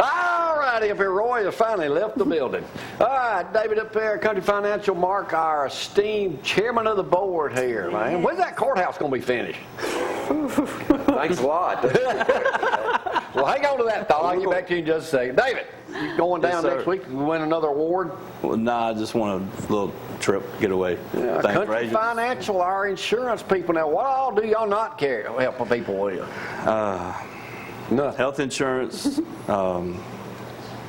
All righty, up here, Roy has finally left the building. All right, David up there, Country Financial, Mark, our esteemed chairman of the board here, man. When's that courthouse going to be finished? Thanks a lot. Well, hang on to that thought. I'll get back to you in just a second. David, you going down next week to win another award? Well, I just want a little trip getaway. Yeah, Country Financial, our insurance people. Now, what all do y'all not help people with? Nothing. Health insurance. I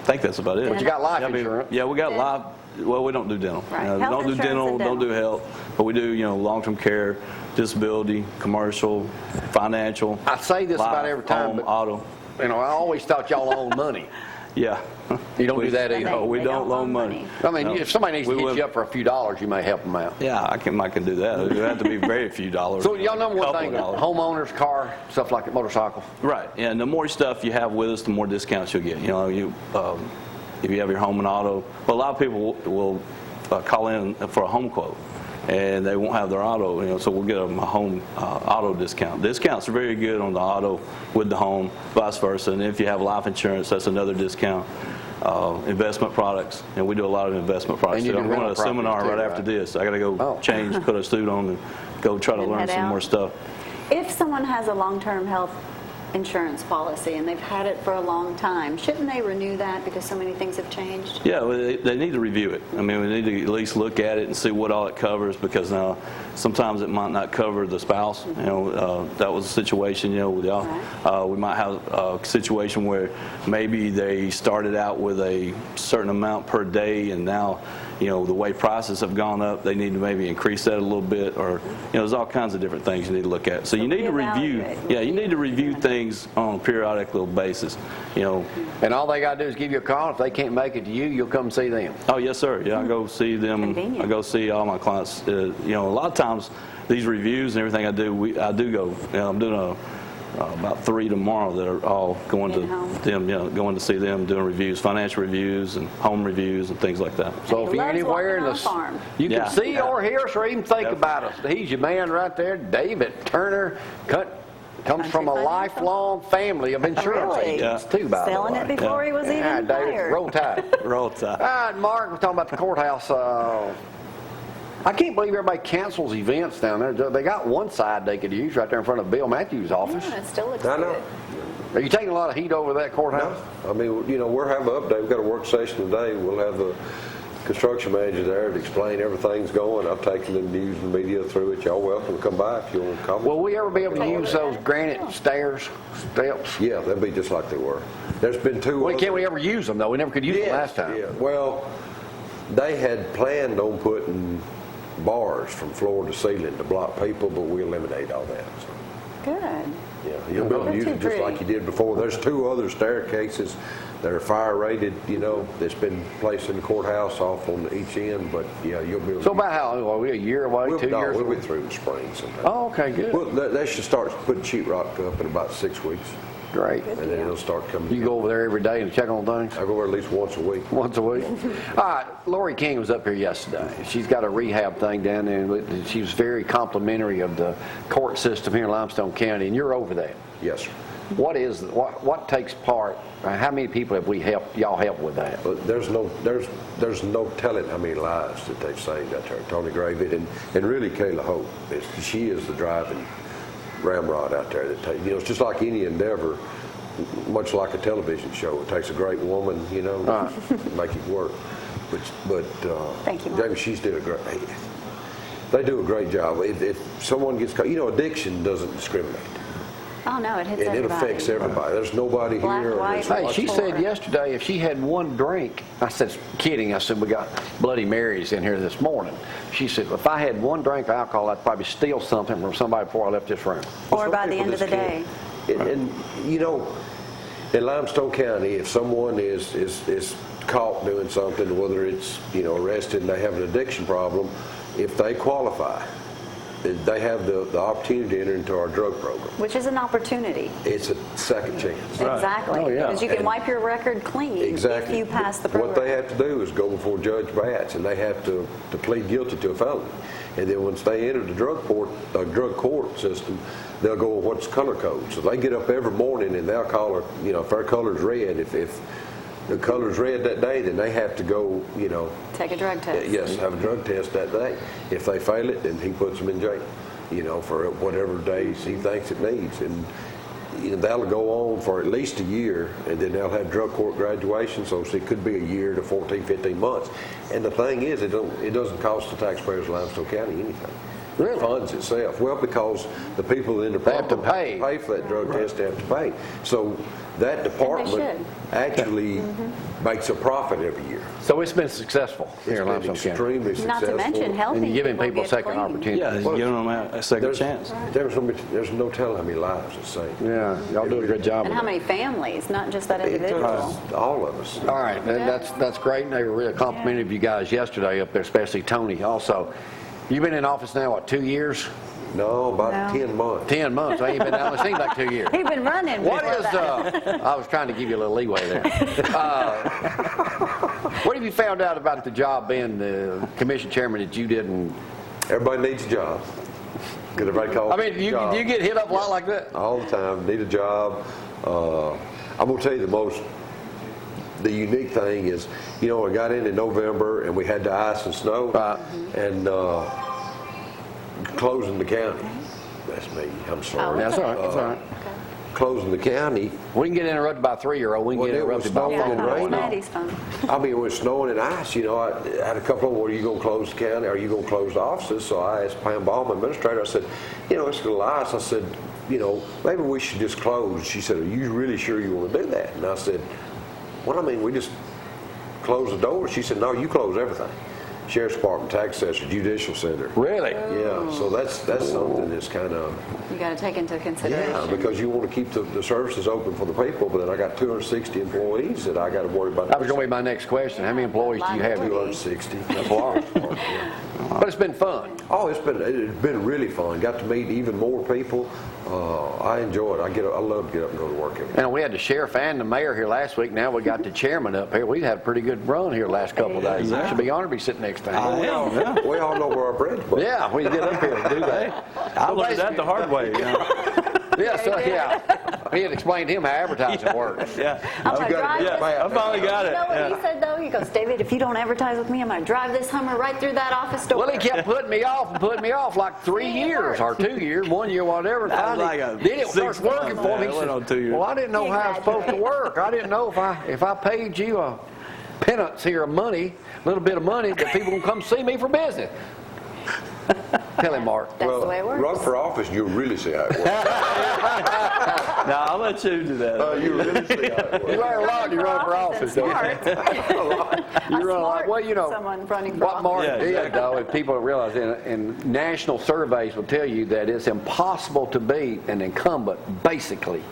think that's about it. But you got life insurance. Yeah, we got life. Well, we don't do dental. Right. We don't do dental, don't do health, but we do, long-term care, disability, commercial, financial. I say this life, about every time, home, but auto. I always thought y'all loaned money. Yeah. You don't do that either. No, we don't loan money. I mean, if somebody needs to hit you up for a few dollars, you may help them out. Yeah, I can do that. It would have to be very few dollars. So y'all know one thing, homeowners, car, stuff like that, motorcycle. Right, yeah, and the more stuff you have with us, the more discounts you'll get. If you have your home and auto, well, a lot of people will call in for a home quote, and they won't have their auto, so we'll get them a home auto discount. Discounts are very good on the auto with the home, vice versa, and if you have life insurance, that's another discount. Investment products, and we do a lot of investment products. I'm going to a seminar right after this. I got to go change, put a suit on, and go try to learn some more stuff. If someone has a long-term health insurance policy and they've had it for a long time, shouldn't they renew that because so many things have changed? Yeah, well, they need to review it. I mean, we need to at least look at it and see what all it covers, because now sometimes it might not cover the spouse. That was a situation, with y'all. Right. We might have a situation where maybe they started out with a certain amount per day, and now the way prices have gone up, they need to maybe increase that a little bit, or there's all kinds of different things you need to look at. So you need to review. Yeah, you need to review things on a periodic little basis. And all they got to do is give you a call. If they can't make it to you, you'll come see them. Oh yes, sir. Yeah, I go see them. Convenient. I go see all my clients. A lot of times these reviews and everything I do go. I'm doing about 3 tomorrow that are all going to them, going to see them, doing reviews, financial reviews and home reviews and things like that. So if you're anywhere in the farm, you can see or hear us or even think about us. He's your man right there, David Turner. Comes from a lifelong family of insurance agents too, by the way. Selling it before he was even hired. David, roll tide. Roll tide. All right, Mark, we're talking about the courthouse. I can't believe everybody cancels events down there. They got one side they could use right there in front of Bill Matthews' office. Yeah, it still looks I know. good. Are you taking a lot of heat over that courthouse? No. I mean, we're having an update. We've got a work session today. We'll have the construction manager there to explain everything's going. I've taken the news and media through it. Y'all welcome to come by if you want to come. Will we ever be able to use those granite steps? Yeah, they'll be just like they were. There's been two. Well, can't we ever use them, though? We never could use them last time. Yeah, well, they had planned on putting bars from floor to ceiling to block people, but we eliminate all that. So. Good. Yeah, you'll be able to use it just like you did before. There's 2 other staircases that are fire rated, that's been placed in the courthouse off on each end, but yeah, you'll be able to. So about how long? Are we a year away, 2 years? We'll be through in spring sometime. Oh, okay, good. Well, they should start putting sheetrock up in about 6 weeks. Great. And then it'll start coming. You go over there every day and check on things? I go over at least once a week. Once a week? All right, Lori King was up here yesterday. She's got a rehab thing down there, and she was very complimentary of the court system here in Limestone County, and you're over there. Yes, sir. What takes part? How many people have y'all helped with that? But there's no telling how many lives that they've saved out there. Tony Gravett and really Kayla Hope. She is the driving ramrod out there. It's just like any endeavor, much like a television show. It takes a great woman, to make it work. But thank you, Jamie, they do a great job. If someone gets caught, addiction doesn't discriminate. Oh, no, it hits and everybody. it affects everybody. There's nobody Black, here. white, Hey, she said yesterday if she had one drink, I said, kidding, I said, we got Bloody Marys in here this morning. She said, if I had one drink of alcohol, I'd probably steal something from somebody before I left this room. Or by the end of the day. And in Limestone County, if someone is caught doing something, whether it's, arrested and they have an addiction problem, if they qualify, they have the opportunity to enter into our drug program. Which is an opportunity. It's a second chance. Exactly. Oh, yeah. Because you can And- wipe your record clean Exactly. if you pass the program. What they have to do is go before Judge Batts, and they have to plead guilty to a felony. And then once they enter the drug court system, they'll go with what's color code. So they get up every morning and they'll call her, if their color's red, if the color's red that day, then they have to go, Take a drug test. yes, have a drug test that day. If they fail it, then he puts them in jail, for whatever days he thinks it needs. And that'll go on for at least a year, and then they'll have drug court graduation, so it could be a year to 14, 15 months. And the thing is, it doesn't cost the taxpayers of Limestone County anything. Really? It funds itself. Well, because the people in the They have to program pay. for that drug test, they have to pay. So that department should. actually makes a profit every year. So it's been successful It's here in been Limestone County. extremely Not successful. to mention helping And you're giving people a get second clean. opportunity. Yeah, giving them a second chance. There's no telling how many lives it's saved. Yeah, y'all do a good job And with how it. many families, not just that It individual. does, all of us. All right, that's great, and they were really complimented you guys yesterday up there, especially Tony also. You've been in office now, what, 2 years? No, about No. 10 months. 10 months, I ain't been down, it seems like 2 years. He's been running. What before is, that. I was trying to give you a little leeway there. What have you found out about the job being the commission chairman that you didn't? Everybody needs a job. Because everybody calls I mean, it a you job. get hit up a lot like that? All the time, need a job. I'm going to tell you the unique thing is, I got in November and we had the ice and snow. Right. And closing the county. That's me, I'm sorry. That's all right, that's all right. Closing the county. We can get interrupted by a 3-year-old, we can Well, get it was interrupted by a snowing and 4-year-old. raining. Maddie's phone. I mean, it was snowing and ice, I had a couple of them, are you going to close the county? Are you going to close the offices? So I asked Pam Ball, my administrator, I said, it's a little ice. I said, maybe we should just close. She said, are you really sure you want to do that? And I said, we just close the doors. She said, no, you close everything. Sheriff's Department, Tax Assessor, Judicial Center. Really? Yeah, so that's something that's kind of, You got to take into consideration. yeah, because you want to keep the services open for the people, but then I got 260 employees that I got to worry about. That was going to be my next question. How many employees do you have? 260. That's a lot. But it's been fun. Oh, it's been really fun. Got to meet even more people. I enjoy it. I love to get up and go to work every day. And we had the sheriff and the mayor here last week. Now we got the chairman up here. We've had a pretty good run here the last couple of days. You should be honored to be sitting next to him. We all know where our bread's buttered. Yeah, we get up here to do that. I learned that the hard way. He had explained to him how advertising works. Yeah. I'm going to drive this. I finally got it. You know what he said, though? He goes, David, if you don't advertise with me, I'm going to drive this Hummer right through that office door. Well, he kept putting me off like 3 years or 2 years, 1 year, whatever. That was like Then it starts 6 working months, for me. man. He It went on 2 years. Well, I didn't know how it's supposed to work. I didn't know if I paid you a pittance here of money, a little bit of money, that people will come see me for business. Tell him, Mark. That's the way it works. Run for office, and you'll really see how it works. No, I'll let you do that. You'll really see how it works. You learn a lot when you run for office, don't you? You run a lot. Well, Someone running for what Mark office. did, though, if people don't realize, and national surveys will tell you that it's impossible to beat an incumbent, basically,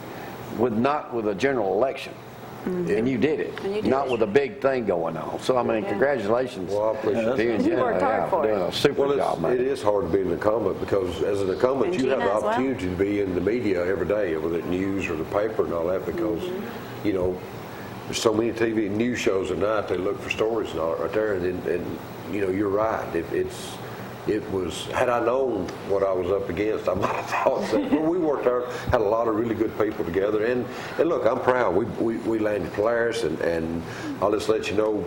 not with a general election. And you did it. And you did Not it. with a big thing going on. So, I mean, congratulations. Well, I appreciate to you and You Jenna. worked hard for Doing it. a super job, Well, it man. is hard to be an incumbent because as an incumbent, And you have the Gina as well. opportunity to be in the media every day, whether it's news or the paper and all that, because, there's so many TV and news shows at night, they look for stories and all that right there, and you're right. It was, had I known what I was up against, I might have thought so. Well, we worked hard, had a lot of really good people together, and look, I'm proud. We landed Polaris, and I'll just let you know,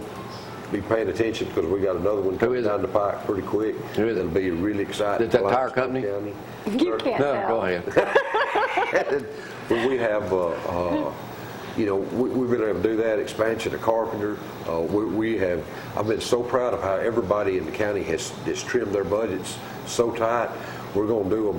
be paying attention because we got another one Who coming is it? down the pike pretty quick. Who is it? It'll be really exciting. Is that tire Limestone company? County. You can't No, tell. go ahead. We have, we've been able to do that, expansion of Carpenter. I've been so proud of how everybody in the county has trimmed their budgets so tight. We're going to do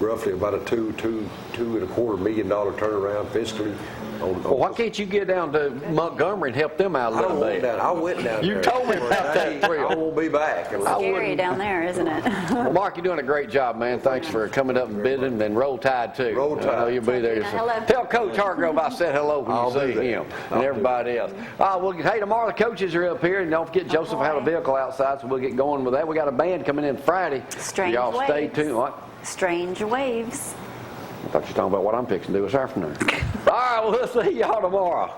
roughly about a $2.25 million turnaround fiscally. Well, why can't you get down to Montgomery and help them out a I little don't want bit? that. I went down You there. told me about that thrill. I won't be back. Scary down there, isn't it? Well, Mark, you're doing a great job, man. Thanks for coming up and visiting, and Roll Tide, too. Roll Tide. I know you'll be there. Hello. Tell Coach Hargrove I said hello when I'll you do see that. him I'll and do everybody else. Well, hey, tomorrow the coaches are up here, and don't forget Joseph will have a vehicle outside, so we'll get going with that. We got a band coming in Friday. Strange Y'all stay Waves. tuned. What? Strange Waves. I thought you were talking about what I'm fixing to do this afternoon. All right, well, we'll see y'all tomorrow.